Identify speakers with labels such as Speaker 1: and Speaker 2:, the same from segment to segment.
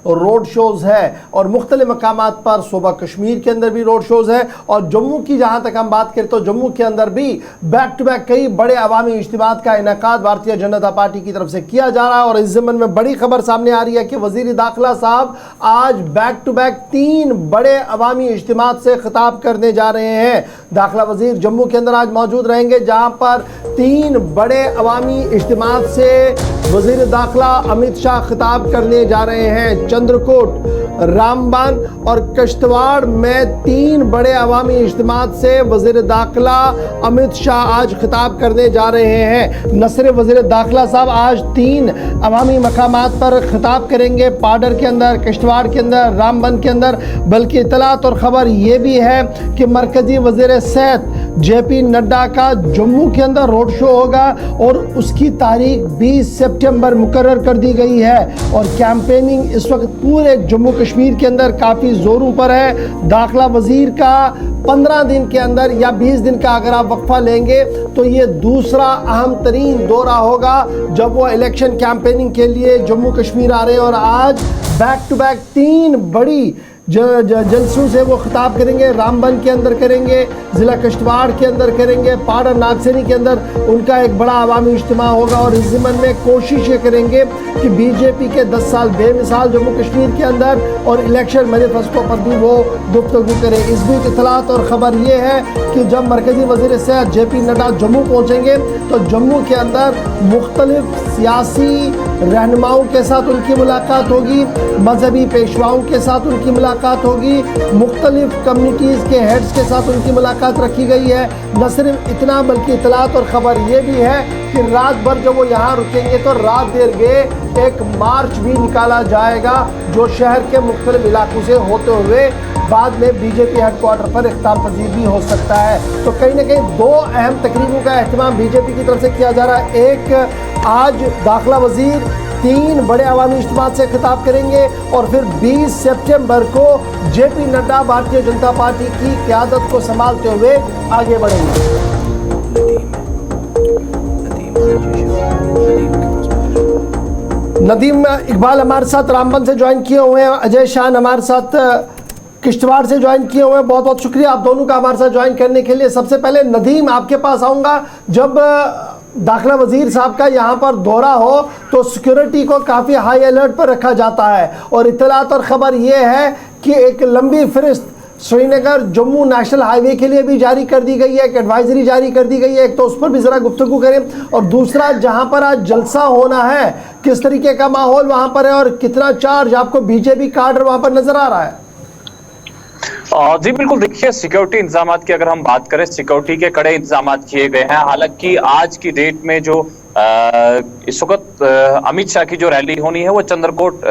Speaker 1: Road shows है और मुख्तलिफ मकामात पर सूबा कश्मीर के अंदर भी रोड शोज़ है और जम्मू की जहाँ तक हम बात करें तो जम्मू के अंदर भी बैक टू बैक कई बड़े अवामी इज्तिमात का इनेकाद भारतीय जनता पार्टी की तरफ से किया जा रहा है। और इस ज़मन में बड़ी खबर सामने आ रही है कि वज़ीर दाखिला साहब आज बैक टू बैक 3 बड़े अवामी इज्तिमात से खिताब करने जा रहे हैं। दाखिला वज़ीर जम्मू के अंदर आज मौजूद रहेंगे जहाँ पर 3 बड़े अवामी इज्तिमात से वज़ीर दाखिला अमित शाह खिताब करने जा रहे हैं। चंद्रकोट, रामबन और किश्तवाड़ में 3 बड़े अवामी इज्तिमात से वज़ीर दाखिला अमित शाह आज खिताब करने जा रहे हैं। न सिर्फ वज़ीर दाखिला साहब आज 3 अवामी मकामात पर खिताब करेंगे, पाडर के अंदर, किश्तवाड़ के अंदर, रामबन के अंदर, बल्कि इतलात और ख़बर ये भी है कि मरकज़ी वज़ीर सेहत JP नड्डा का जम्मू के अंदर रोड शो होगा और उसकी तारीख 20 सितंबर मुकर्रर कर दी गई है। और कैंपेनिंग इस वक्त पूरे जम्मू कश्मीर के अंदर काफ़ी ज़ोरों पर है। दाखिला वज़ीर का 15 दिन के अंदर या 20 दिन का अगर आप वक्फा लेंगे तो ये दूसरा अहम तरीन दौरा होगा जब वो इलेक्शन कैंपेनिंग के लिए जम्मू कश्मीर आ रहे हैं। और आज बैक टू बैक 3 बड़ी जलसों से वो खिताब करेंगे। रामबन के अंदर करेंगे, ज़िला किश्तवाड़ के अंदर करेंगे, पाडर नागसैनी के अंदर उनका एक बड़ा अवामी इज्तिमा होगा। और इस ज़मन में कोशिश ये करेंगे कि BJP के 10 साल बेमिसाल जम्मू कश्मीर के अंदर और इलेक्शन मैनिफेस्टो पर भी वो गुफ्तगू करें। इस बीच इतलात और ख़बर ये है कि जब मरकज़ी वज़ीर सेहत JP नड्डा जम्मू पहुँचेंगे तो जम्मू के अंदर मुख्तलिफ सियासी रहनुमाओं के साथ उनकी मुलाकात होगी, मजहबी पेशवाओं के साथ उनकी मुलाकात होगी, मुख्तलिफ कम्युनिटीज़ के हेड्स के साथ उनकी मुलाकात रखी गई है। न सिर्फ इतना बल्कि इतलात और ख़बर ये भी है कि रात भर जब वो यहाँ रुकेंगे तो रात देर गए एक मार्च भी निकाला जाएगा जो शहर के मुख्तलिफ इलाकों से होते हुए बाद में BJP हेडक्वार्टर पर इख्तिताम पजीर भी हो सकता है। तो कहीं ना कहीं 2 अहम तकरीबों का अहतमाम BJP की तरफ से किया जा रहा है। एक आज दाखिला वज़ीर 3 बड़े अवामी इज्तिमात से खिताब करेंगे और फिर 20 सितंबर को JP नड्डा भारतीय जनता पार्टी की क़यादत को संभालते हुए आगे बढ़ेंगे। नदीम इकबाल हमारे साथ रामबन से ज्वाइन किए हुए हैं, अजय शाह हमारे साथ किश्तवाड़ से ज्वाइन किए हुए हैं। बहुत बहुत शुक्रिया आप दोनों का हमारे साथ ज्वाइन करने के लिए। सबसे पहले नदीम आपके पास आऊँगा। जब दाखिला वज़ीर साहब का यहाँ पर दौरा हो तो सिक्योरिटी को काफ़ी हाई अलर्ट पर रखा जाता है और इत्तलात और ख़बर ये है कि एक लंबी फ़हरिस्त श्रीनगर जम्मू नेशनल हाईवे के लिए भी जारी कर दी गई है, एक एडवाइजरी जारी कर दी गई है। एक तो उस पर भी ज़रा गुफ्तगू करें और दूसरा जहाँ पर आज जलसा होना है किस तरीके का माहौल वहाँ पर है और कितना चार्ज आपको BJP काडर वहाँ पर नज़र आ रहा है?
Speaker 2: जी बिल्कुल, देखिए सिक्योरिटी इंतजाम की अगर हम बात करें, सिक्योरिटी के कड़े इंतजाम किए गए हैं। हालांकि आज की डेट में जो इस वक्त अमित शाह की जो रैली होनी है वो चंद्रकोट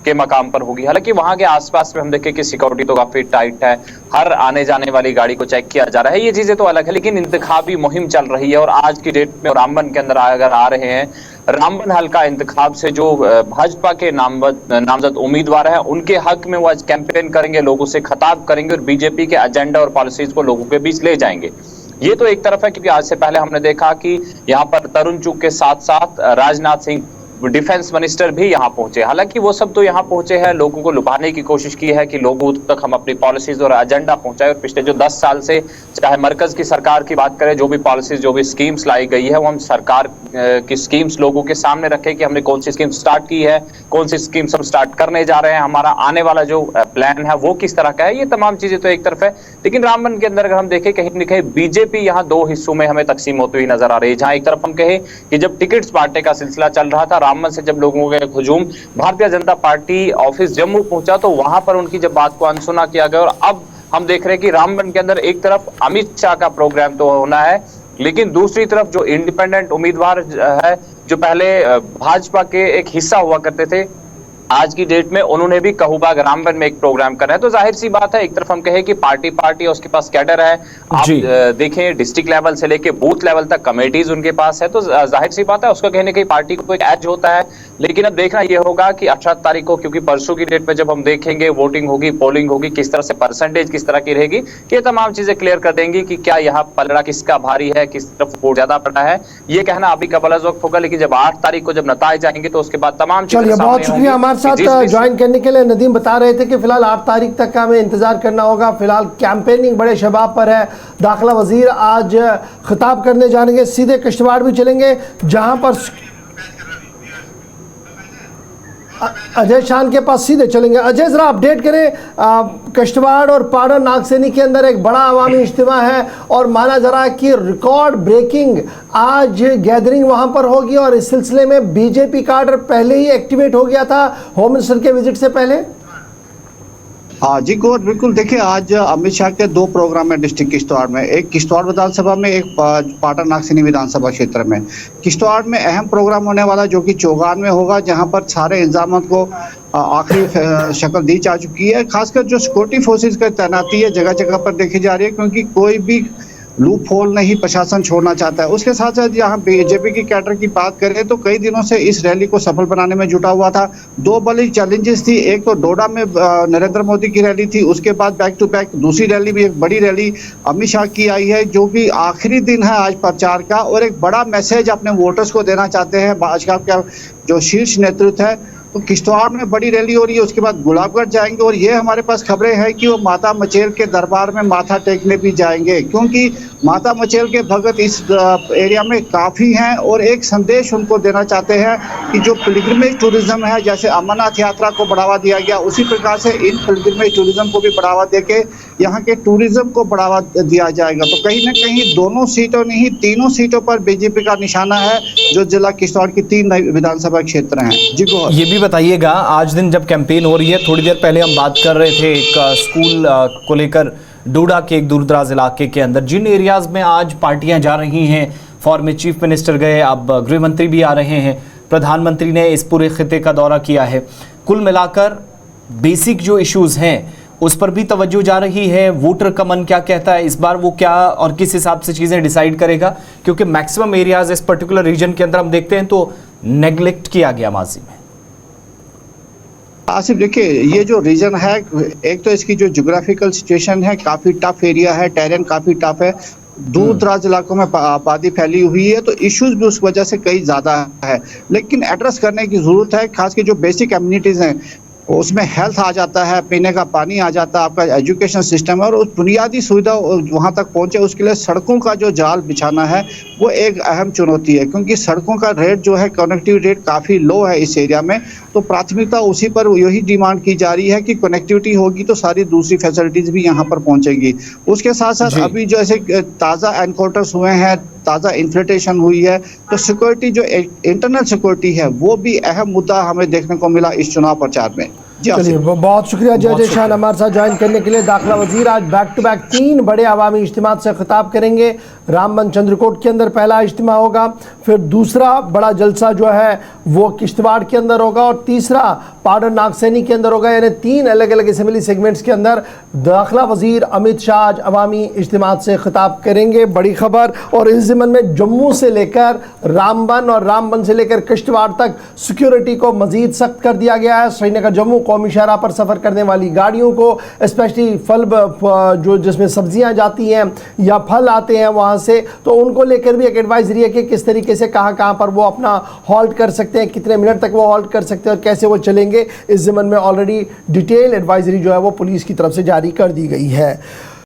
Speaker 2: के मकाम पर होगी। हालांकि वहां के आसपास में हम देखें कि सिक्योरिटी तो काफी टाइट है, हर आने जाने वाली गाड़ी को चेक किया जा रहा है, ये चीजें तो अलग है। लेकिन इंतखाबी मुहिम चल रही है और आज की डेट में रामबन के अंदर अगर आ रहे हैं, रामबन हल्का इंतखाब से जो भाजपा के नामजद उम्मीदवार हैं उनके हक में वो आज कैंपेन करेंगे, लोगों से खिताब करेंगे और BJP के एजेंडा और पॉलिसीज को लोगों के बीच ले जाएंगे। ये तो एक तरफ है, क्योंकि आज से पहले हमने देखा कि यहाँ पर तरुण चुग के साथ साथ राजनाथ सिंह डिफेंस मिनिस्टर भी यहाँ पहुंचे। हालांकि वो सब तो यहाँ पहुंचे हैं, लोगों को लुभाने की कोशिश की है कि लोगों तक हम अपनी पॉलिसीज और एजेंडा पहुंचाए। और पिछले जो 10 साल से चाहे मरकज की सरकार की बात करें, जो भी पॉलिसीज जो भी स्कीम्स लाई गई है वो हम सरकार की स्कीम्स लोगों के सामने रखें कि हमने कौन सी स्कीम स्टार्ट की है, कौन सी स्कीम्स हम स्टार्ट करने जा रहे हैं, हमारा आने वाला जो प्लान है वो किस तरह का है। ये तमाम चीजें तो एक तरफ है, लेकिन रामबन के अंदर अगर हम देखें कहीं न कहीं BJP यहाँ 2 हिस्सों में हमें तकसीम होती हुई नजर आ रही है। जहाँ एक तरफ हम कहें कि जब टिकट्स बांटने का सिलसिला चल रहा था, रामबन से जब लोगों के हुजूम भारतीय जनता पार्टी ऑफिस जम्मू पहुंचा तो वहां पर उनकी जब बात को अनसुना किया गया। और अब हम देख रहे हैं कि रामबन के अंदर एक तरफ अमित शाह का प्रोग्राम तो होना है, लेकिन दूसरी तरफ जो इंडिपेंडेंट उम्मीदवार है, जो पहले भाजपा के एक हिस्सा हुआ करते थे, आज की डेट में उन्होंने भी कहूबाग रामबन में एक प्रोग्राम करना है। तो जाहिर सी बात है, एक तरफ हम कहें कि पार्टी उसके पास कैडर है, आप देखें डिस्ट्रिक्ट लेवल से लेके बूथ लेवल तक कमेटीज उनके पास है, तो जाहिर सी बात है उसको कहने की पार्टी को एक एज होता है, लेकिन अब देखना यह होगा कि 18 तारीख को, क्योंकि परसों की डेट में जब हम देखेंगे वोटिंग होगी, पोलिंग होगी, किस तरह से परसेंटेज किस तरह की रहेगी, ये तमाम चीजें क्लियर कर देंगी कि क्या यहाँ पलड़ा किसका भारी है, किस तरफ वोट ज्यादा पड़ा है। ये कहना अभी का बला वक्त होगा, लेकिन जब 8 तारीख को जब नताए जाएंगे तो उसके बाद तमाम चीजें
Speaker 1: चलिए, बहुत शुक्रिया हमारे साथ ज्वाइन करने के लिए। नदीम बता रहे थे कि फिलहाल 8 तारीख तक का हमें इंतजार करना होगा। फिलहाल कैंपेनिंग बड़े शबाब पर है। दाखिला वजीर आज खिताब करने जाएंगे, सीधे किश्तवाड़ भी चलेंगे, जहां पर अजय शान के पास सीधे चलेंगे। अजय, जरा अपडेट करें, किश्तवाड़ और पाड़ा नागसैनी के अंदर एक बड़ा अवामी इज्तिमा है और माना जा रहा है कि रिकॉर्ड ब्रेकिंग आज गैदरिंग वहां पर होगी, और इस सिलसिले में बीजेपी कार्डर पहले ही एक्टिवेट हो गया था होम मिनिस्टर के विजिट से पहले।
Speaker 3: हाँ जी गौर, बिल्कुल। देखिए, आज अमित शाह के 2 प्रोग्राम है डिस्ट्रिक्ट किश्तवाड़ में, एक किश्तवाड़ विधानसभा में, एक पाटा नागसैनी विधानसभा क्षेत्र में। किश्तवाड़ में अहम प्रोग्राम होने वाला जो कि चौगान में होगा, जहां पर सारे इंतजाम को आखिरी शक्ल दी जा चुकी है। खासकर जो सिक्योरिटी फोर्सेज की तैनाती है जगह जगह पर देखी जा रही है, क्योंकि कोई भी लूप होल नहीं प्रशासन छोड़ना चाहता है। उसके साथ साथ यहाँ बीजेपी की कैडर की बात करें तो कई दिनों से इस रैली को सफल बनाने में जुटा हुआ था। 2 बड़ी चैलेंजेस थी, एक तो डोडा में नरेंद्र मोदी की रैली थी, उसके बाद बैक टू बैक दूसरी रैली भी, एक बड़ी रैली अमित शाह की आई है, जो कि आखिरी दिन है आज प्रचार का, और एक बड़ा मैसेज अपने वोटर्स को देना चाहते हैं भाजपा का जो शीर्ष नेतृत्व है। तो किश्तवाड़ में बड़ी रैली हो रही है, उसके बाद गुलाबगढ़ जाएंगे, और ये हमारे पास खबरें हैं कि वो माता मचेल के दरबार में माथा टेकने भी जाएंगे, क्योंकि माता मचेल के भगत इस एरिया में काफ़ी हैं और एक संदेश उनको देना चाहते हैं कि जो पिलग्रिमेज टूरिज्म है, जैसे अमरनाथ यात्रा को बढ़ावा दिया गया, उसी प्रकार से इन पिलग्रिमेज टूरिज्म को भी बढ़ावा देके यहाँ के टूरिज्म को बढ़ावा दिया जाएगा। तो कहीं ना कहीं दोनों सीटों नहीं, तीनों सीटों पर बीजेपी का निशाना है, जो जिला किश्तवाड़ की 3 विधानसभा क्षेत्र हैं। जी गौर,
Speaker 4: ये भी बताइएगा, आज दिन जब कैंपेन हो रही है, थोड़ी देर पहले हम बात कर रहे थे एक स्कूल को लेकर, डोडा के एक दूरदराज इलाके के अंदर जिन एरियाज में आज पार्टियां जा रही हैं, फॉर्मर चीफ मिनिस्टर गए, अब गृह मंत्री भी आ रहे हैं, प्रधानमंत्री ने इस पूरे खिते का दौरा किया है। कुल मिलाकर बेसिक जो इश्यूज हैं उस पर भी तवज्जो जा रही है। वोटर का मन क्या कहता है इस बार, वो क्या और किस हिसाब से चीज़ें डिसाइड करेगा, क्योंकि मैक्सिमम एरियाज इस पर्टिकुलर रीजन के अंदर हम देखते हैं तो नेग्लेक्ट किया गया माजी में।
Speaker 3: आसिफ, देखिए, ये जो रीजन है, एक तो इसकी जो ज्योग्राफिकल सिचुएशन है, काफ़ी टफ एरिया है, टेरेन काफ़ी टफ है, दूर दराज इलाकों में आबादी फैली हुई है, तो इश्यूज भी उस वजह से कई ज़्यादा है। लेकिन एड्रेस करने की ज़रूरत है, खास के जो बेसिक कम्युनिटीज़ हैं उसमें हेल्थ आ जाता है, पीने का पानी आ जाता है, आपका एजुकेशन सिस्टम है, और उस बुनियादी सुविधा वहाँ तक पहुँचे उसके लिए सड़कों का जो जाल बिछाना है वो एक अहम चुनौती है, क्योंकि सड़कों का रेट जो है, कनेक्टिविटी रेट काफ़ी लो है इस एरिया में। तो प्राथमिकता उसी पर यही डिमांड की जा रही है कि कनेक्टिविटी होगी तो सारी दूसरी फैसिलिटीज़ भी यहाँ पर पहुँचेगी। उसके साथ साथ अभी जैसे ताज़ा एनकाउंटर्स हुए हैं, ताज़ा इन्फ्लेटेशन हुई है, तो सिक्योरिटी जो इंटरनल सिक्योरिटी है वो भी अहम मुद्दा हमें देखने को मिला इस चुनाव प्रचार में।
Speaker 1: चलिए, बहुत शुक्रिया जय शान हमारे साथ ज्वाइन करने के लिए। दाखिला वजीर आज बैक टू बैक 3 बड़े अवामी इज्तिमा से खिताब करेंगे। रामबन चंद्रकोट के अंदर पहला इज्तिमा होगा, फिर दूसरा बड़ा जलसा जो है वो किश्तवाड़ के अंदर होगा, और तीसरा पाड़ा नागसैनी के अंदर होगा। यानी 3 अलग अलग असेंबली सेगमेंट्स के अंदर दाखिला वजीर अमित शाह आज अवामी इज्तिमा से खिताब करेंगे। बड़ी खबर, और इस ज़मन में जम्मू से लेकर रामबन और रामबन से लेकर किश्तवाड़ तक सिक्योरिटी को मजीद सख्त कर दिया गया है। श्रीनगर जम्मू कौमी शहरा पर सफ़र करने वाली गाड़ियों को, स्पेशली फल जो जिसमें सब्जियां जाती हैं या फल आते हैं वहाँ से, तो उनको लेकर भी एक एडवाइजरी है कि किस तरीके से कहाँ पर वो अपना हॉल्ट कर सकते हैं, कितने मिनट तक वो हॉल्ट कर सकते हैं और कैसे वो चलेंगे। इस ज़मन में ऑलरेडी डिटेल एडवाइजरी जो है वो पुलिस की तरफ से जारी कर दी गई है।